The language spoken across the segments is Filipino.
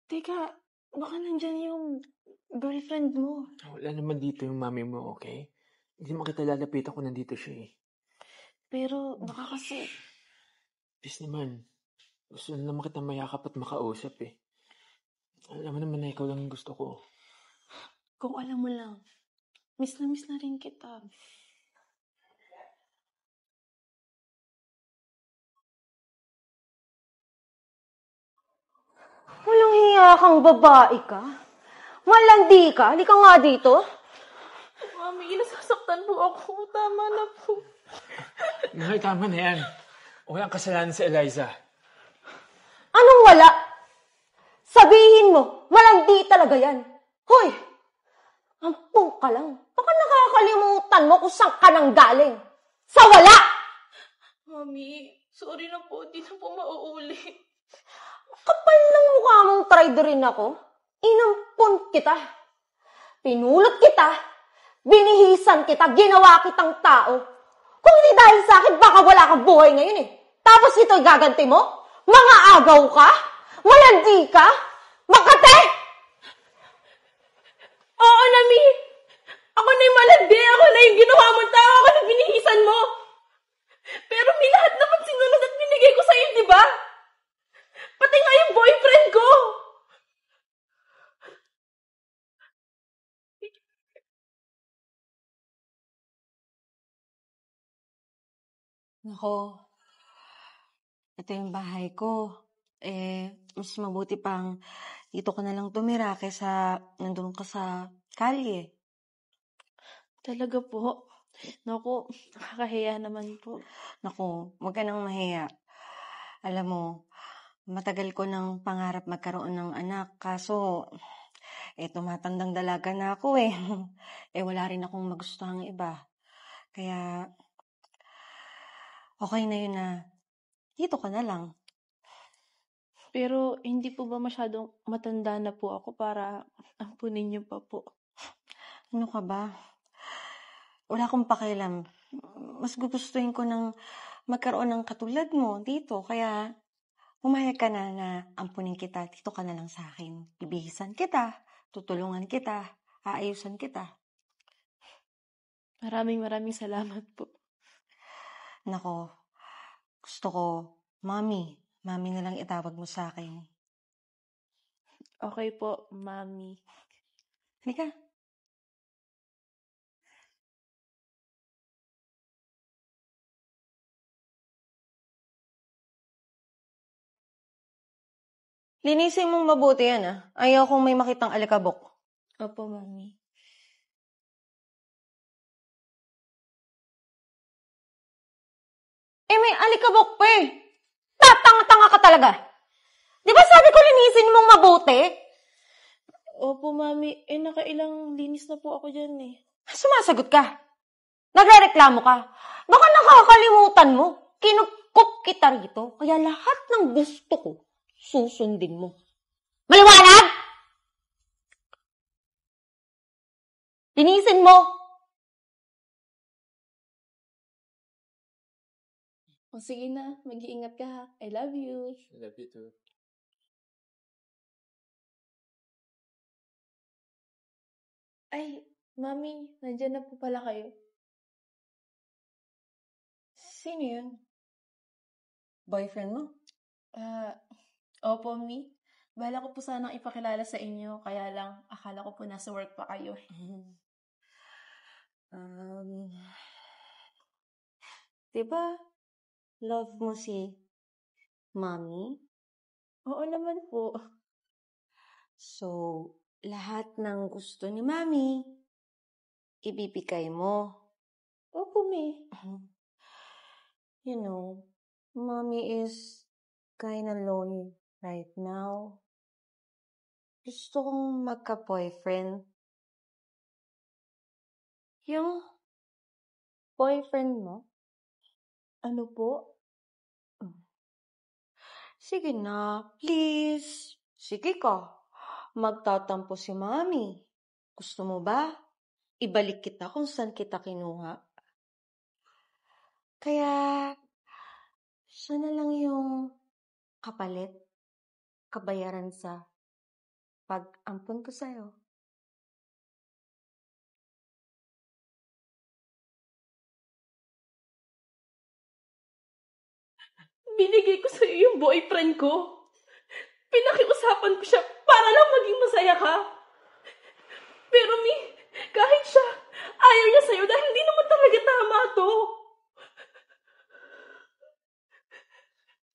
Teka, baka nandyan yung girlfriend mo. Wala naman dito yung mami mo, okay? Hindi mo kita lalapitan kung nandito siya eh. Pero baka kasi... Please naman, gusto na naman kita mayakap at makausap eh. Alam mo naman na ikaw lang yung gusto ko. Kung alam mo lang, miss na rin kita. Walang hiya kang babae ka? Malandi ka? Halika nga dito. Mami, nasasaktan po ako. Tama na po. Mahal, tama na yan. Walang kasalanan si Eliza. Anong wala? Sabihin mo, malandi talaga yan. Hoy, ampong ka lang. Baka nakakalimutan mo kung saan ka nang galing. Sa wala! Mami, sorry na po. Di na po mauuli. Kapal ng mukha mong try rin ako. Inampon kita. Pinulot kita. Binihisan kita. Ginawa kitang tao. Kung hindi dahil sa akin, baka wala kang buhay ngayon eh. Tapos ito'y gaganti mo? Mga agaw ka? Malandi ka? Makate! Oo, Nami. Ako na yung malandi. Ako na yung ginawa mong tao. Ako na binihisan mo. Pero may lahat naman sinunod at binigay ko sa'yo, di ba? Pati nga yung boyfriend ko. Nako, ito yung bahay ko. Mas mabuti pang dito ka na lang tumira kaysa nandun ka sa kalye. Talaga po. Naku, nakakahiya naman po. Naku, huwag ka nang mahiya. Alam mo, matagal ko nang pangarap magkaroon ng anak. Kaso, tumatandang dalaga na ako eh. Wala rin akong magustuhang iba. Kaya, okay na yun na dito ka na lang. Pero hindi po ba masyadong matanda na po ako para ampunin niyo pa po? Ano ka ba? Wala akong pakialam. Mas gugustuhin ko nang magkaroon ng katulad mo dito. Kaya, umayag ka na ampunin kita. Dito ka na lang sa akin. Ibihisan kita. Tutulungan kita. Aayusan kita. Maraming salamat po. Nako, gusto ko, Mami. Mami na lang itawag mo sa akin. Okay po, Mami. Halika. Linisin mong mabuti yan Ayaw kong may makitang alikabok. Opo, Mami. May alikabok pa Tatanga-tanga ka talaga. Di ba sabi ko linisin mong mabuti? Opo, Mami. Nakailang linis na po ako dyan eh. Sumasagot ka. Nagrereklamo ka. Baka nakakalimutan mo. Kinukop kita rito. Kaya lahat ng gusto ko, susundin mo. Maliwanag! Linisin mo. O sige na, mag-iingat ka ha. I love you. I love you too. Ay, Mami, nandyan na po pala kayo. Sino yun? Boyfriend mo? Opo, Mi. Bala ko po sanang ipakilala sa inyo, kaya lang akala ko po nasa work pa kayo. Diba, love mo si Mommy? Oo naman po. So, lahat ng gusto ni Mommy, ibibigay mo. Opo, Mi. You know, Mommy is kinda lonely right now. Gusto kong magka-boyfriend. Yung boyfriend mo? Ano po? Sige na, please. Sige ka. Magtatampo si Mommy. Gusto mo ba? ibalik kita kung saan kita kinuha. Kaya, siya na lang yung kapalit, kabayaran sa pag-ampon ko sa'yo. Binigay ko sa'yo yung boyfriend ko. Pinakiusapan ko siya para lang maging masaya ka. Pero Mi, kahit siya, ayaw niya sa'yo dahil hindi naman talaga tama to.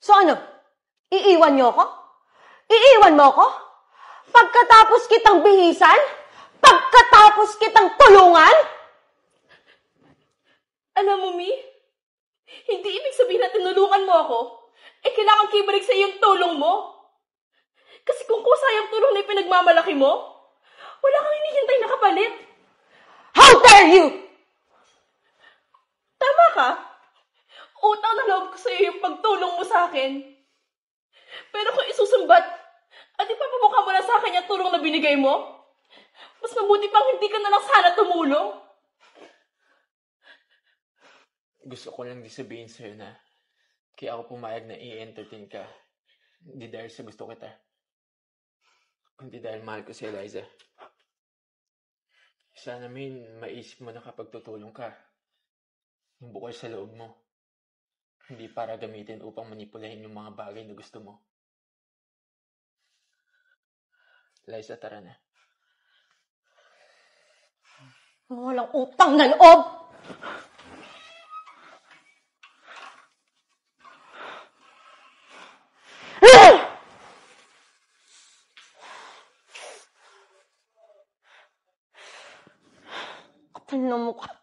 So ano? Iiwan niyo ako? Iiwan mo ako? Pagkatapos kitang bihisan? Pagkatapos kitang tulungan? Alam mo, Mi, hindi ibig sabihin na tinulungan mo ako, kailangan ko ibalik sa yung tulong mo. Kasi kung kusayang tulong na yung pinagmamalaki mo, wala kang hinihintay na kapalit. How dare you! Tama ka. Utang na loob ko sa'yo yung pagtulong mo sa akin. Pero kung isusumbat at ipapamukha mo na sa akin yung tulong na binigay mo, mas mabuti pang hindi ka na lang sana tumulong. Gusto ko lang di sabihin sa'yo na kaya ako pumayag na i-entertain ka. Hindi dahil sa gusto kita, kundi dahil mahal ko si Eliza. Sana maisip mo na kapag tutulong ka, yung bukol sa loob mo. Hindi para gamitin upang manipulahin yung mga bagay na gusto mo. Eliza, tara na. Walang utang na loob! Kapal na mukha.